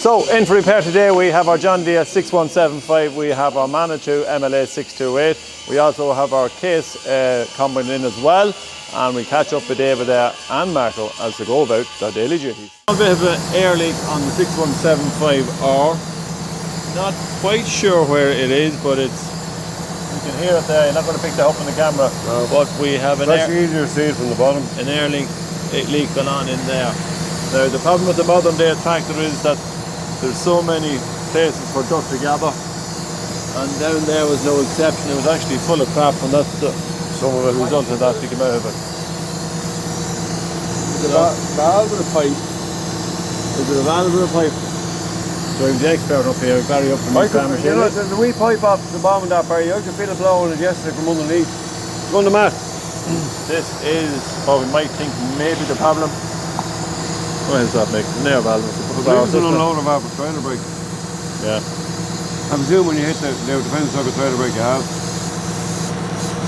So in for repair today we have our John Deere 6175, we have our Manitou MLA 628, we also have our Case combine in as well, and we catch up with David there and Marco as they go about their daily duties. A bit of an air leak on the 6175R. Not quite sure where it is, but it's, you can hear it there. You're not going to pick that up on the camera, no. But we have an air, easier to see it from the bottom. An air leak going on in there. Now the problem with the modern day tractor is that there's so many places for dirt to gather, and down there was no exception. It was actually full of crap, and that's the result of that to come out of it. Is it a valve or a pipe? Is it a valve or a pipe? So I'm the expert up here, Barry up from the camera. You know, there's a wee pipe off the bottom of that, Barry. I could feel it blowing it yesterday from underneath. Go on the mat. This is what we might think maybe the problem. What is that, Mick? An air valve. It's an unloader valve for trailer brake. Yeah. I presume when you hit the depends on the trailer brake you have.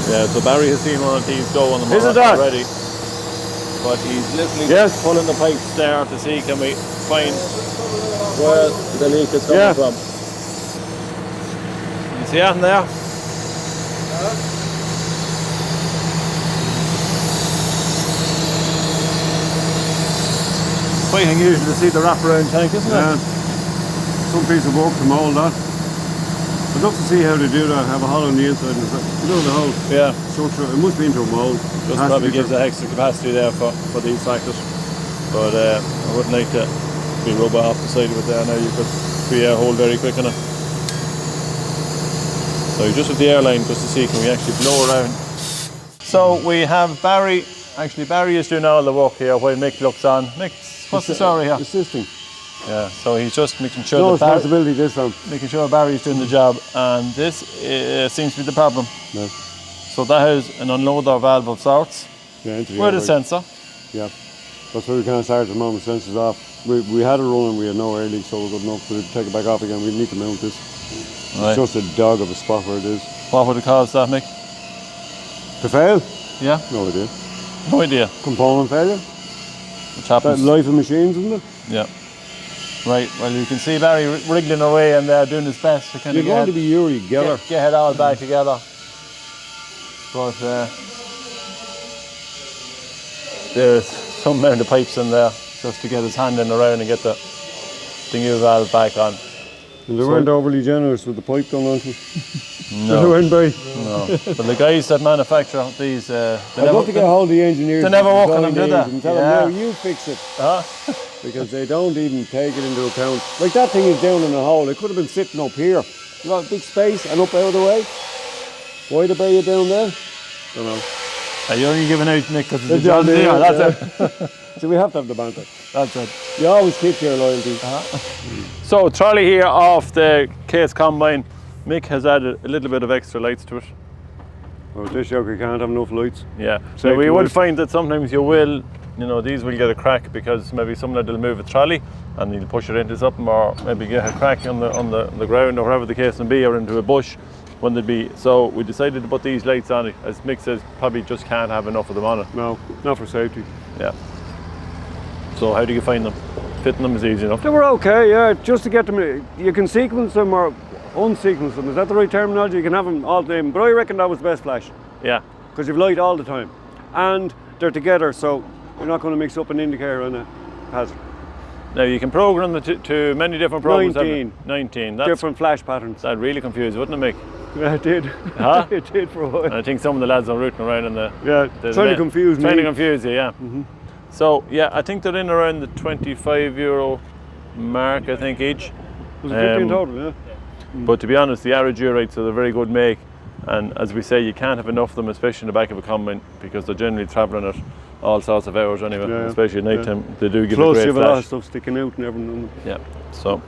Yeah, so Barry has seen one of these go on the motor already. But he's literally pulling the pipes there to see can we find where the leak is coming from. You see that in there? Quite unusual to see the wraparound tank, isn't it? Some piece of work to mould that. I'd love to see how they do that, have a hollow on the inside and you know the whole structure. It must be into a mould. Just probably gives the extra capacity there for these tractors. But I wouldn't like to be rubber off the side of it there now. You could free air hole very quick on it. So just with the airline just to see can we actually blow around. So we have Barry, actually Barry is doing all the work here while Mick looks on. Mick, what's the story here? Assisting. Yeah, so he's just making sure no responsibility this time. Making sure Barry's doing the job, and this seems to be the problem. No. So that has an unloader valve of sorts. Yeah, with a sensor. Yeah. That's why we can't start at the moment, sensors off. We had it running, we had no air leak, so we're good enough to take it back off again. We need to mount this. Right. It's just a dog of a spot where it is. What would it cause that, Mick? To fail? Yeah. No idea. No idea. Component failure? Which happens. That life of machines, isn't it? Yeah. Right, well you can see Barry wriggling away and doing his best to kind of going to be Yuri Geller. Get it all back together. But there's some amount of pipes in there just to get his hand in around and get the new valve back on. And they weren't overly generous with the pipe going on to it. No. They weren't very. No. But the guys that manufacture these, I'd love to get hold of the engineers. They never work on them, do they? And tell them, no, you fix it. Because they don't even take it into account. Like that thing is down in a hole. It could have been sitting up here. You got a big space and up out of the way. Why the bay you down there? Don't know. You're only giving out, Nick, because it's a John Deere. That's it. So we have to have the banter. That's it. You always keep your loyalty. So trolley here off the Case combine. Mick has added a little bit of extra lights to it. Well, this yoke you can't have enough lights. Yeah. So we will find that sometimes you will, these will get a crack because maybe someone will move a trolley and you'll push it into something, or maybe get a crack on the ground or wherever the case may be, or into a bush when they'd be. So we decided to put these lights on it. As Mick says, probably just can't have enough of them on it. No, not for safety. Yeah. So how do you find them? Fitting them is easy enough. They were okay, yeah. Just to get them, you can sequence them or unsequence them. Is that the right terminology? You can have them all the time. But I reckon that was the best flash. Yeah. Because you've light all the time. And they're together, so you're not going to mix up an indicator and a hazard. Now you can program them to many different programs. 19. That's different flash patterns. That really confused, wouldn't it, Mick? Yeah, it did. Huh? It did for a while. And I think some of the lads are rooting around in the... Yeah, trying to confuse me. Trying to confuse you, yeah. Mm-hmm. So, yeah, I think they're in around the €25 mark, I think, each. Was it 50 in total, yeah? But to be honest, the Arrow-Durites are a very good make. And as we say, you can't have enough of them, especially in the back of a combine, because they're generally travelling at all sorts of hours anyway, especially at night time. They do give a great flash. Plus you have a lot of stuff sticking out and everything. Yeah, so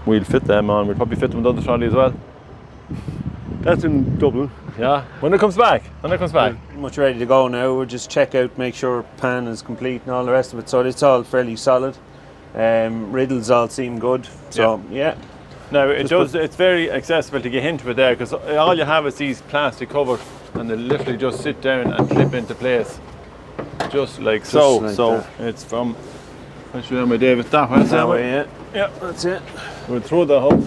we'll fit them on. We'll probably fit them with the other trolley as well. That's in Dublin. Yeah, when it comes back. Pretty much ready to go now. We'll just check out, make sure pan is complete and all the rest of it. So it's all fairly solid. Riddles all seem good. So yeah. Now it's very accessible to get into it there, because all you have is these plastic covers and they literally just sit down and clip into place. Just like so. Like so that. it's from, I'll show you my David, that way. That way, yeah. Yeah, that's it. We'll throw the hub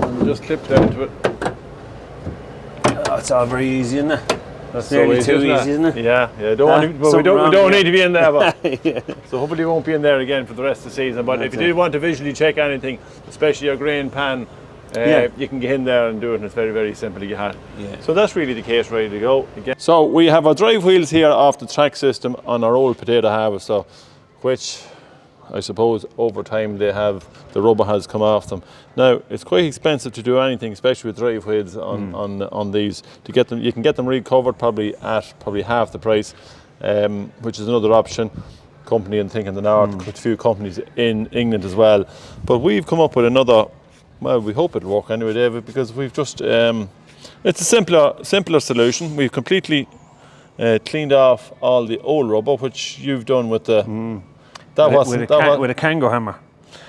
and just clip down to it. Oh, it's all very easy, isn't it? That's nearly too easy, isn't it? Yeah, yeah. Don't want to, but we Something don't wrong, need to be in there. But yeah. so hopefully you won't be in there again for the rest of the season. But if you did want to visually check anything, especially your grain pan, you can get in there and do it, and it's very, very simple. You have. Yeah. So that's really the case ready to go. Again. So we have our drive wheels here off the track system on our old potato harvester, which I suppose over time the rubber has come off them. Now it's quite expensive to do anything, especially with drive wheels on these. To get them, you can get them recovered probably at half the price, which is another option. Company in the north, a few companies in England as well. But we've come up with another. Well, we hope it'll work anyway, David, because we've just it's a simpler solution. We've completely cleaned off all the old rubber, which you've done with the. With a Kango hammer,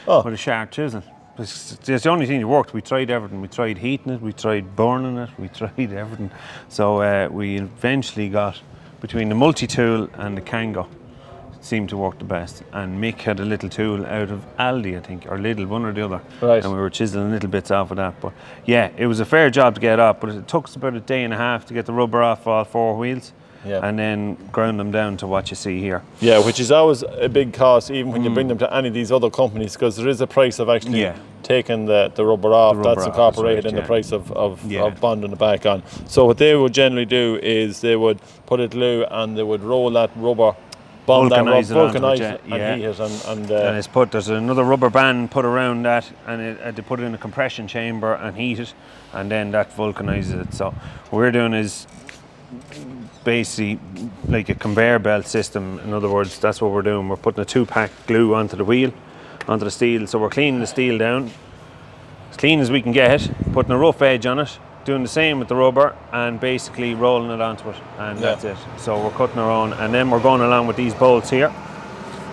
with a sharp chisel. It's the only thing that worked. We tried everything. We tried heating it, we tried burning it, we tried everything. So we eventually got between the multi-tool and the Kango. It seemed to work the best. And Mick had a little tool out of Aldi, I think, or Lidl, one or the other. Right. And we were chiseling little bits off of that. But yeah, it was a fair job to get off, but it took us about a day and a half to get the rubber off all four wheels. Yeah. And then ground them down to what you see here. Yeah, which is always a big cost, even when you bring them to any of these other companies, because there is a price of actually taking the rubber off. That's incorporated in the price of bonding it back on. So what they would generally do is they would put a glue and they would roll that rubber, vulcanise it and heat it. And it's there's another rubber band put around that, and they put it in a compression chamber and heat it, and then that vulcanises it. So what we're doing is basically like a conveyor belt system. In other words, that's what we're doing. We're putting a 2-pack glue onto the wheel, onto the steel. So we're cleaning the steel down as clean as we can get it, putting a rough edge on it, doing the same with the rubber, and basically rolling it onto it, and that's it. So we're cutting our own, and then we're going along with these bolts here.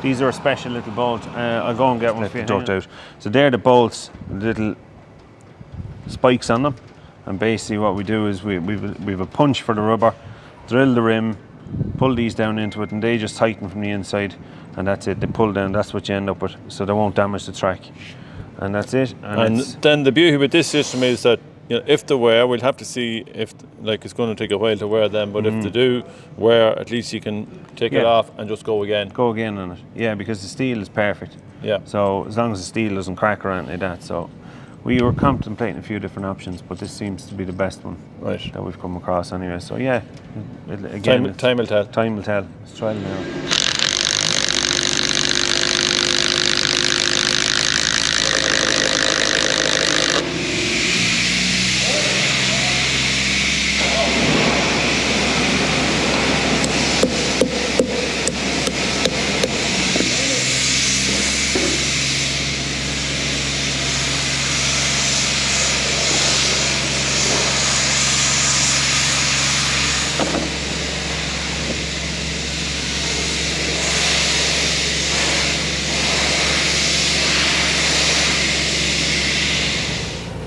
These are a special little bolt. I'll go and get one for you. Out. So they're the bolts, little spikes on them, and basically what we do is we've a punch for the rubber, drill the rim, pull these down into it, and they just tighten from the inside, and that's it. They pull down, that's what you end up with, so they won't damage the track, and that's it. And then the beauty with this system is that, you know, if they wear, we'll have to see if, like, it's going to take a while to wear them, but if they do wear, at least you can take it off and just go again. Go again on it, yeah, because the steel is perfect. Yeah. So as long as the steel doesn't crack or anything like that, so. We were contemplating a few different options, but this seems to be the best one that we've come across anyway. So yeah, again, time will tell. Time will tell. Let's try it now.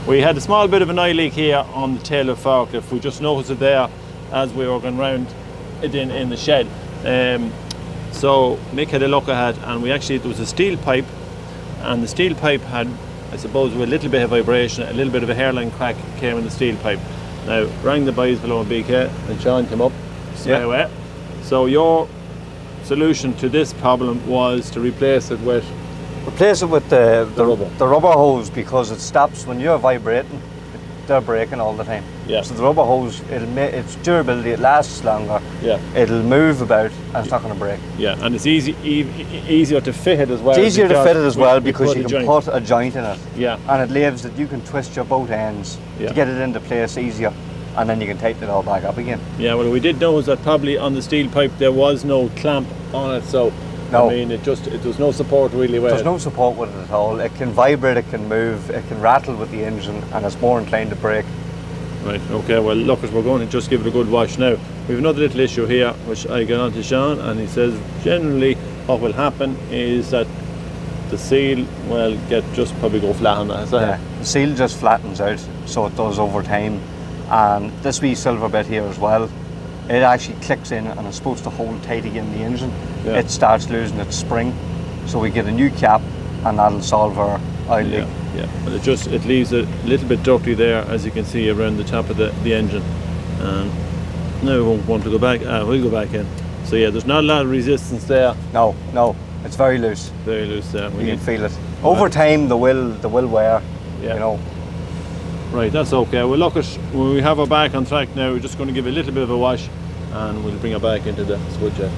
We had a small bit of an eye leak here on the Tailift forklift. We just noticed it there as we were going round it in the shed. So Mick had a look ahead, and there was a steel pipe, and the steel pipe had, I suppose, with a little bit of vibration, a little bit of a hairline crack came in the steel pipe. Now, rang the boys below in BK, and Sean came up straight away. So your solution to this problem was to replace it with the rubber hose, because it stops when you're vibrating. They're breaking all the time. Yeah. So the rubber hose, its durability, it lasts longer. Yeah. It'll move about, and it's not going to break. Yeah, and it's easier to fit it as well. It's easier to fit it as well because you can put a joint in it. Yeah. And it leaves that you can twist your both ends to get it into place easier, and then you can tighten it all back up again. Yeah. Well, we did notice that probably on the steel pipe there was no clamp on it, so. No. I mean, there's no support really with it. There's no support with it at all. It can vibrate, it can move, it can rattle with the engine, and it's more inclined to break. Right, okay, well look, we're going to just give it a good wash now. We have another little issue here, which I get on to Sean, and he says generally what will happen is that the seal will probably go flat on that. Yeah, the seal just flattens out, so it does over time. And this wee silver bit here as well, it actually clicks in and it's supposed to hold tight again the engine. Yeah. It starts losing its spring, so we get a new cap, and that'll solve our oil leak. Yeah, but it leaves a little bit dirty there, as you can see around the top of the engine. And now we won't want to go back. We'll go back in. So yeah, there's not a lot of resistance there. No, it's very loose. Very loose there. You can feel it. Over time, the will wear. Yeah. You know. Right, that's okay. We'll look at when we have her back on track now. We're just going to give it a little bit of a wash, and we'll bring her back into the Scud jet.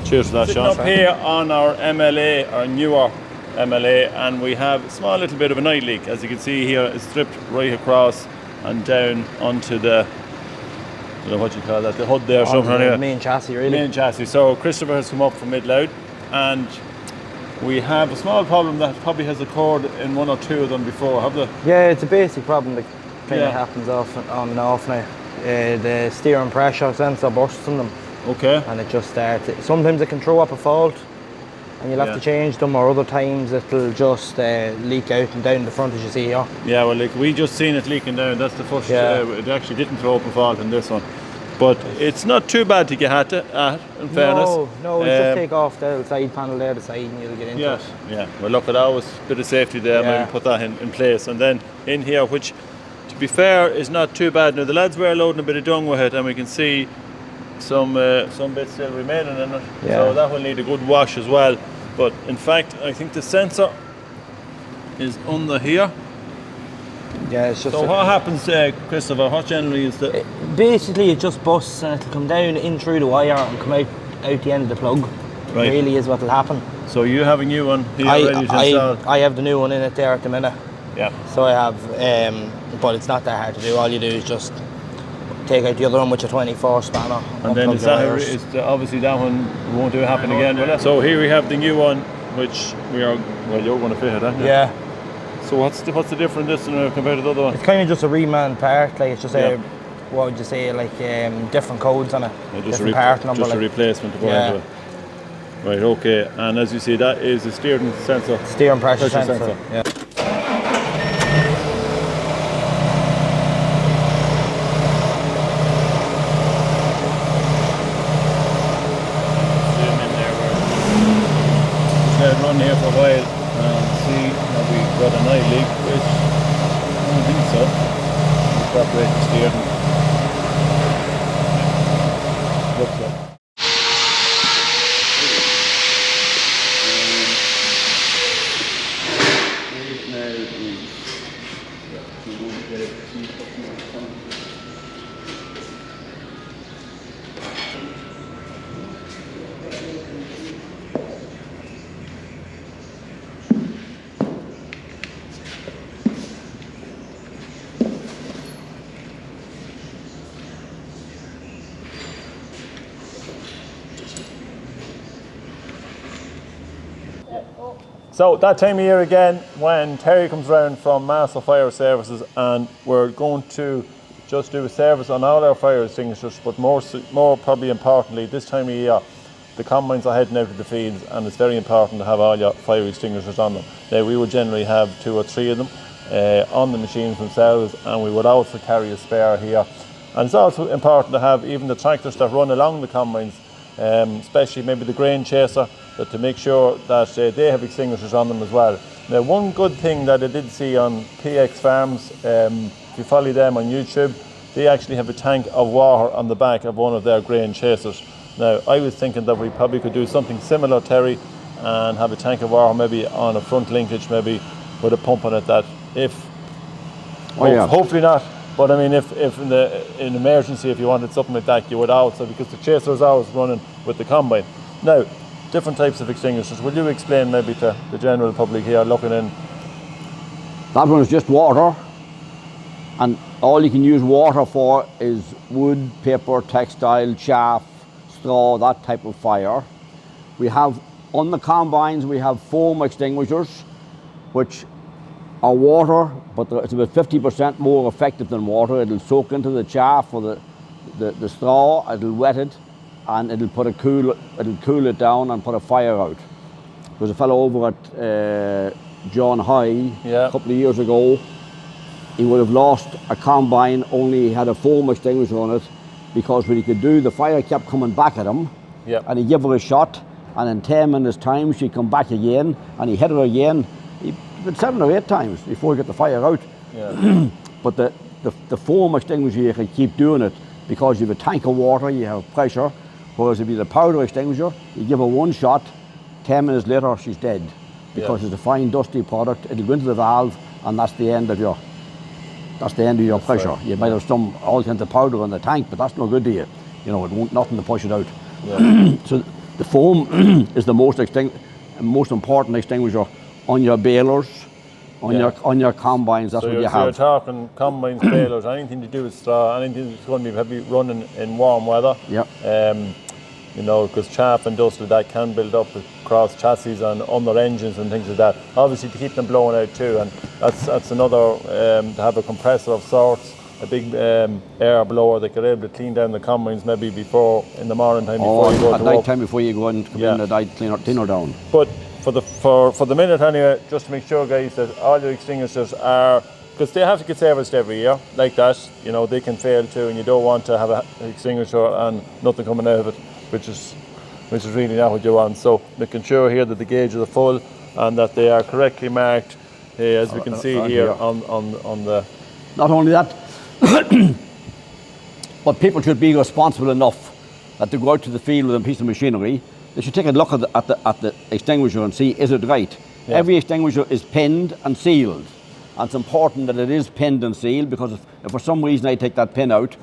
Cheers for that, Sean. Up here on our MLA, our newer MLA, and we have a small little bit of an oil leak. As you can see here, it's stripped right across and down onto the, I don't know what you call that, the hood there. The main chassis, really. Main chassis. So Christopher has come up from Mid-Loud, and we have a small problem that probably has occurred in one or two of them before, have they? Yeah, it's a basic problem that kind of happens on and off now. The steering pressure sensor bursts in them. Okay. And it just starts. Sometimes it can throw up a fault, and you'll have to change them, or other times it'll just leak out and down the front, as you see here. Yeah, well, like we just seen it leaking down. That's the first. It actually didn't throw up a fault in this one, but it's not too bad to get at. In fairness. No, we'll just take off the side panel there, the side, and you'll get into it. Yeah. Well, look, at always a bit of safety there. Maybe put that in place, and then in here, which, to be fair, is not too bad. Now the lads were loading a bit of dung with it, and we can see some bits still remaining in it. Yeah. So that will need a good wash as well. But in fact, I think the sensor is under here. Yeah, it's just. So what happens, Christopher? What generally is the? Basically, it just busts and it'll come down in through the wire and come out the end of the plug. Right. Really is what'll happen. So you have a new one here ready to install? I have the new one in it there at the minute. Yeah. So I have, but it's not that hard to do. All you do is just take out the other one with your 24 spanner. And then obviously that one won't do happen again, will it? So here we have the new one, which you're going to fit it, aren't you? Yeah. So what's the difference this one compared to the other one? It's kind of just a reman part, like it's just what would you say, like different codes on it, different part number. Just a replacement to go into it. Right, okay. And as you see, that is a steering sensor. Steering pressure sensor. Yeah. Run here for a while and see if we've got an oil leak, which I don't think so. We've got brake steering. Looks like. So that time of year again, when Terry comes round from Master Fire Services, and we're going to just do a service on all our fire extinguishers, but more probably importantly, this time of year, the combines are heading out to the fields, and it's very important to have all your fire extinguishers on them. Now, we would generally have 2 or 3 of them on the machines themselves, and we would also carry a spare here. And it's also important to have even the tractors that run along the combines, especially maybe the grain chaser, but to make sure that they have extinguishers on them as well. Now, one good thing that I did see on PX Farms, if you follow them on YouTube, they actually have a tank of water on the back of one of their grain chasers. Now, I was thinking that we probably could do something similar, Terry, and have a tank of water maybe on a front linkage, maybe with a pump on it, that hopefully not, but I mean, if in emergency, if you wanted something like that, you would also, because the chaser is always running with the combine. Now, different types of extinguishers. Will you explain maybe to the general public here looking in? That one is just water, and all you can use water for is wood, paper, textile, chaff, straw, that type of fire. We have, on the combines, we have foam extinguishers, which are water, but it's about 50% more effective than water. It'll soak into the chaff or the straw, it'll wet it, and it'll cool it down and put a fire out. There was a fellow over at John High a couple of years ago. He would have lost a combine, only he had a foam extinguisher on it, because when he could do, the fire kept coming back at him, and he gave it a shot, and in 10 minutes time she'd come back again, and he hit her again. He did 7 or 8 times before he got the fire out. Yeah. But the foam extinguisher, you can keep doing it because you have a tank of water, you have pressure. Whereas if you have a powder extinguisher, you give her one shot, 10 minutes later she's dead. Because it's a fine dusty product, it'll go into the valve, and that's the end of your pressure. Right. You might have all kinds of powder in the tank, but that's no good to you. You know, it won't nothing to push it out. Yeah. So the foam is the most important extinguisher on your balers, on your combines. That's what you have. So you're talking combines, balers, anything to do with straw, anything that's going to be heavy running in warm weather. Yeah. You know, because chaff and dust like that can build up across chassis and under engines and things like that. Obviously to keep them blowing out too, and that's another, to have a compressor of sorts, a big air blower that could able to clean down the combines maybe before, in the morning time before you go to work. At night time before you go in, come in at night, clean her down. But for the minute anyway, just to make sure guys that all your extinguishers are, because they have to get serviced every year, like that, you know, they can fail too, and you don't want to have an extinguisher and nothing coming out of it, which is really not what you want. So making sure here that the gauges are full and that they are correctly marked, as we can see here on the... Not only that, but people should be responsible enough that to go out to the field with a piece of machinery, they should take a look at the extinguisher and see, is it right? Yeah. Every extinguisher is pinned and sealed. And it's important that it is pinned and sealed, because if for some reason I take that pin out,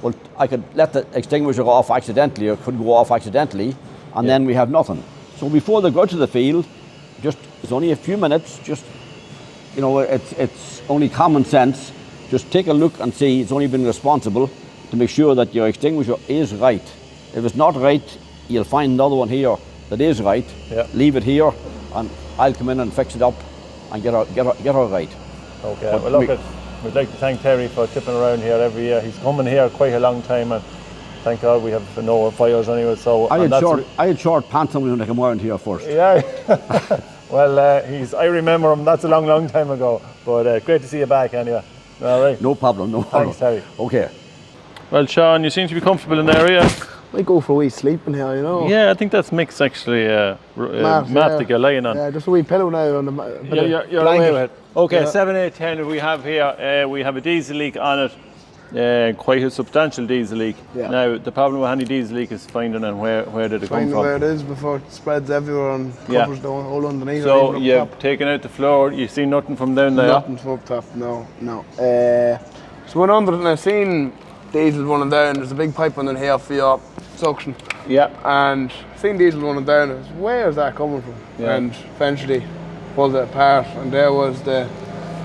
well, I could let the extinguisher go off accidentally, or could go off accidentally, and then we have nothing. So before they go to the field, it's only a few minutes, you know, it's only common sense. Just take a look and see. It's only been responsible to make sure that your extinguisher is right. If it's not right, you'll find another one here that is right. Yeah. Leave it here, and I'll come in and fix it up and get her right. Okay. But well, look, we'd like to thank Terry for tipping around here every year. He's coming here quite a long time, and thank God we have no fires anyway. So I had short pants on when I came around here first. Yeah. Well, I remember him. That's a long time ago. But great to see you back anyway. All right. No problem. Thanks, Terry. Okay. Well, Sean, you seem to be comfortable in the area. I go for a wee sleep in here, you know. Yeah, I think that's Mick's actually mat that you're lying on. Yeah, just a wee pillow now on the you're away with it. Okay, 7, 8, 10 we have here. We have a diesel leak on it, quite a substantial diesel leak. Yeah. Now, the problem with any diesel leak is finding and where did it come from. Finding where it is before it spreads everywhere and covers down all underneath. So you've taken out the floor, you see nothing from down there? Nothing from up top, no. So went under it and I seen diesel running down. There's a big pipe under here for your suction. Yeah. And seen diesel running down. Where is that coming from? Yeah. And eventually pulled it apart, and there was the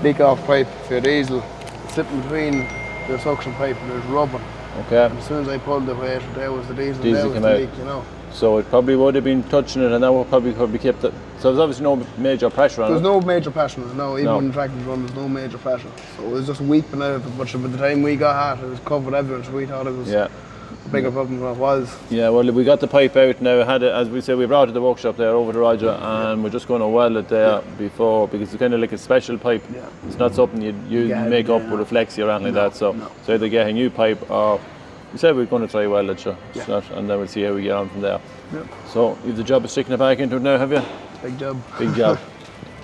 leak off pipe for your diesel sitting between the suction pipe and there's rubbing. Okay. And as soon as I pulled the weight, there was the diesel there was the leak, you know. So it probably would have been touching it, and that would probably kept it. So there's obviously no major pressure on it. There's no major pressure on it, no. Even when the tractor was running, there's no major pressure. So it was just weeping out of it. But by the time we got it was covered everywhere, so we thought it was a bigger problem than it was. Yeah, well, we got the pipe out now. Had it, as we said, we brought it to the workshop there over to Roger, and we're just going to weld it there before, because it's kind of like a special pipe. Yeah. It's not something you make up with a flexi or anything like that. So either get a new pipe, or we said we're going to try weld it, sure. And then we'll see how we get on from there. Yeah. So you've the job of sticking it back into it now, have you? Big job. Big job.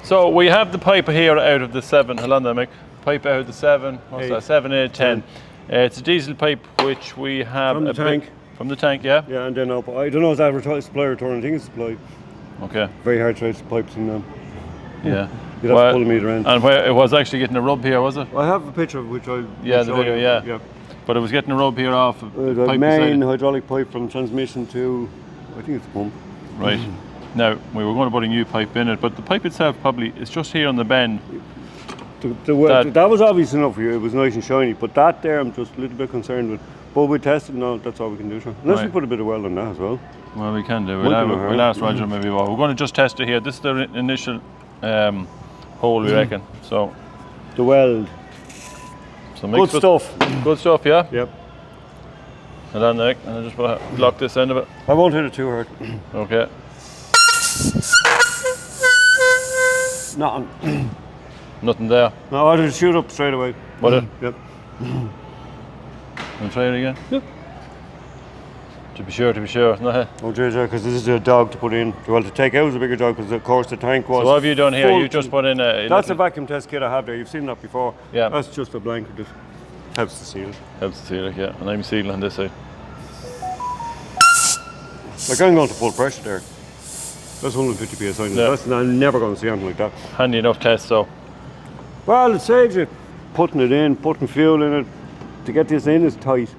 So we have the pipe here out of the 7. Hold on there, Mick. Pipe out of the 7. What's that? 7, 8, 10. It's a diesel pipe which we have from the tank. From the tank, yeah. Yeah, and then up. I don't know if that supply return. I think it's supply. Okay. Very hard to trace pipes in them. Yeah. You'd have to pull a meter in. And where it was actually getting a rub here, was it? I have a picture of which I. Yeah, the video. Yeah. But it was getting a rub here off the pipe main hydraulic pipe from transmission to, I think it's a pump. Right. Now, we were going to put a new pipe in it, but the pipe itself probably is just here on the bend. That was obvious enough for you, it was nice and shiny, but that there I'm just a little bit concerned with. But we tested, no, that's all we can do, sure. Unless we put a bit of weld on that as well. Well, we can do. We'll ask Roger maybe what. We're going to just test it here. This is the initial hole, we reckon. So the weld. So good stuff. Good stuff, yeah? Yep. And then and I just lock this end of it. I won't hit it too hard. Okay. Nothing. Nothing there? No, I'll just shoot up straight away. Will it? Yep. And try it again? Yep. To be sure, no. Oh, because this is a dog to put in. Well, to take out is a bigger dog because, of course, the tank was. So what have you done here? You just put in a. That's a vacuum test kit I have there. You've seen that before. Yeah. That's just a blanket that helps to seal it. Helps to seal it, yeah. And I'm sealing on this side. Like I'm going to full pressure there. That's 150 psi. Yeah. I'm never going to see anything like that. Handy enough test, so. Well, it saves you putting it in, putting fuel in it. To get this in is tight.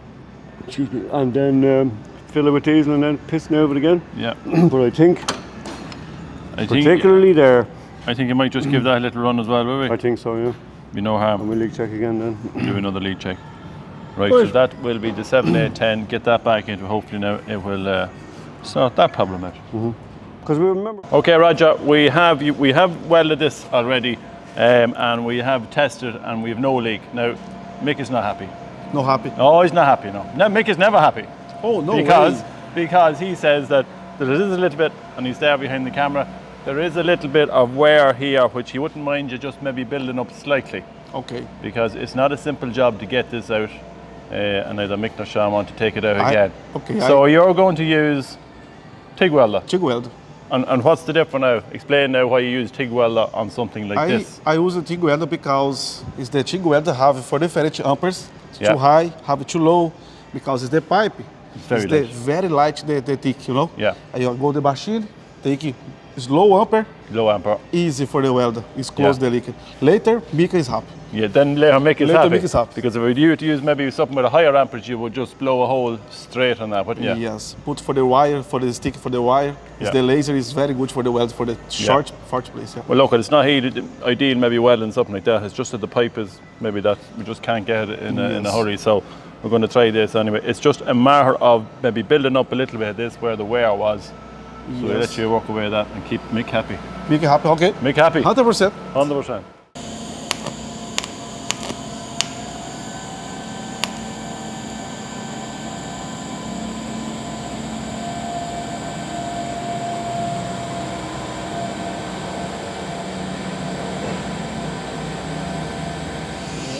And then fill it with diesel and then pissing over it again. Yeah. But I think particularly there. I think you might just give that a little run as well, will we? I think so, yeah. Be no harm. And we'll leak check again then. Do another leak check. Right, so that will be the 7, 8, 10. Get that back into. Hopefully now it will sort that problem out. Because we remember. Okay, Roger, we have welded this already, and we have tested, and we have no leak. Now, Mick is not happy. Not happy. Oh, he's not happy. No, Mick is never happy. Oh no. Because he says that there is a little bit, and he's there behind the camera. There is a little bit of wear here, which he wouldn't mind you just maybe building up slightly. Okay. Because it's not a simple job to get this out, and neither Mick nor Sean want to take it out again. Okay. So you're going to use TIG welder. TIG weld. And what's the difference now? Explain now why you use TIG welder on something like this. I use a TIG welder because it's the TIG welder have for different amperes. It's Yeah. too high, have too low, because it's the pipe. It's very the light. very light, the thick, you know? Yeah. And you go the machine, take it's low ampere, Low ampere. easy for the welder. It's close Yeah. the leak. Later, Mika is happy. Yeah, then later Mick is Later happy. Mick is happy. Because if you were to use maybe something with a higher amperage, you would just blow a hole straight on that, wouldn't you? Yes. Put for the wire, for the stick for the wire. Yeah. The laser is very good for the weld, for the short place. Yeah. Well, look, it's not ideal maybe welding something like that. It's just that the pipe is maybe that we just can't get it in a hurry. So we're going to try this anyway. It's just a matter of maybe building up a little bit of this where the wear was. So we'll let you work away at that and keep Mick happy. Mika happy, okay. Mick happy. 100%. 100%.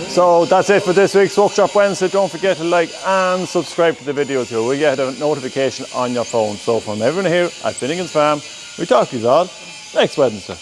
So that's it for this week's Workshop Wednesday. Don't forget to like and subscribe to the videos here. We get a notification on your phone. So from everyone here at Finnegan's Farm, we talk to you all next Wednesday.